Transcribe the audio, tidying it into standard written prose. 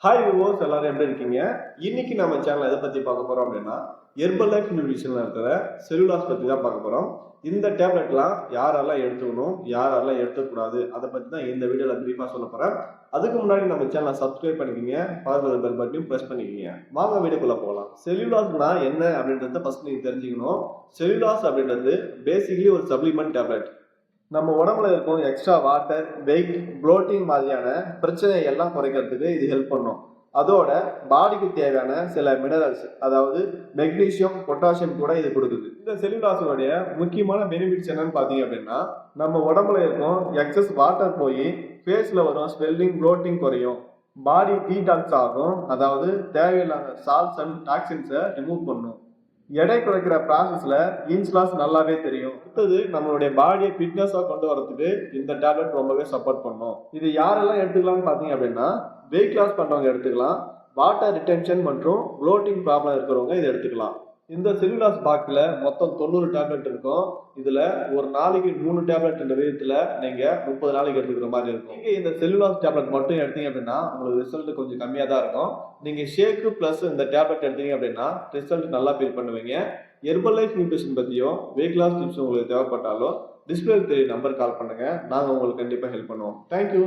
Hi விவோஸ், எல்லாரும் எப்படி இருக்கீங்க? இன்னைக்கு நம்ம சேனல் எதை பத்தி பார்க்க போறோம் அப்படின்னா, ஹெர்பல் லைஃப் நியூட்ரிஷன்ல இருக்கிற செல்லுலாஸ் பத்தி தான் பார்க்க போறோம். இந்த டேப்லெட்லாம் யாரெல்லாம் எடுத்துக்கணும், யாரெல்லாம் எடுத்துக்கூடாது, அதை பத்தி தான் இந்த வீடியோல பிரீஃபா சொல்ல போறேன். அதுக்கு முன்னாடி நம்ம சேனலை சப்ஸ்கிரைப் பண்ணிக்கிங்க, பக்கத்துல பெல் பட்டனையும் பிரஸ் பண்ணிக்கிங்க. வாங்க வீடியோக்குள்ள போகலாம். செல்லுலாஸ்னா என்ன அப்படின்றத ஃபர்ஸ்ட் நீங்க தெரிஞ்சுக்கணும். செல்லுலாஸ் அப்படின்றது பேசிக்கலி ஒரு சப்ளிமெண்ட் டேப்லெட். நம்ம உடம்புல இருக்கும் எக்ஸ்ட்ரா வாட்டர், வெயிட், ப்ளோட்டிங் மாதிரியான பிரச்சனை எல்லாம் குறைக்கிறதுக்கு இது ஹெல்ப் பண்ணும். அதோட பாடிக்கு தேவையான சில மினரல்ஸ், அதாவது மெக்னீசியம், பொட்டாசியம் கூட இது கொடுக்குது. இந்த செல்லுலாஸோடைய முக்கியமான பெனிஃபிட்ஸ் என்னன்னு பார்த்தீங்க அப்படின்னா, நம்ம உடம்புல இருக்கும் எக்ஸஸ் வாட்டர் போய் ஃபேஸில் வரும் ஸ்வெல்லிங், ப்ளோட்டிங் குறையும். பாடி டீடாக்ஸ் ஆகும், அதாவது தேவையில்லாத சால்ட்ஸ் அண்ட் டாக்ஸின்ஸை ரிமூவ் பண்ணும். எடை குறைக்கிற ப்ராசஸ்ல இன்ச் லாஸ் நல்லாவே தெரியும். அடுத்தது நம்மளுடைய பாடியை ஃபிட்னஸாக கொண்டு வரதுக்கு இந்த டேப்லெட் ரொம்பவே சப்போர்ட் பண்ணும். இது யாரெல்லாம் எடுத்துக்கலாம்னு பார்த்தீங்க அப்படின்னா, வெயிட் லாஸ் பண்ணுறவங்க எடுத்துக்கலாம், வாட்டர் ரிட்டென்ஷன் மற்றும் ப்ளோட்டிங் ப்ராப்ளம் இருக்கிறவங்க இதை எடுத்துக்கலாம். இந்த செல்லுலாஸ் பாக்ஸில் மொத்தம் 90 டேப்லெட் இருக்கும். இதில் ஒரு நாளைக்கு 3 டேப்லெட் என்ற விதத்தில் நீங்கள் 30 நாளைக்கு எடுத்துக்கிற மாதிரி இருக்கும். நீங்கள் இந்த செல்லுலாஸ் டேப்லெட் மட்டும் எடுத்தீங்க அப்படின்னா உங்களுக்கு ரிசல்ட் கொஞ்சம் கம்மியாக தான் இருக்கும். நீங்கள் ஷேக்கு ப்ளஸ் இந்த டேப்லெட் எடுத்தீங்க அப்படின்னா ரிசல்ட் நல்லா ஃபீல் பண்ணுவீங்க. ஹெர்பல் லைஃப் நியூட்ரிஷன் பற்றியும் வெயிட் லாஸ் டிப்ஸ் உங்களுக்கு தேவைப்பட்டாலும் டிஸ்பிளே தெரிய நம்பர் கால் பண்ணுங்கள். நாங்கள் உங்களுக்கு கண்டிப்பாக ஹெல்ப் பண்ணுவோம். தேங்க்யூ.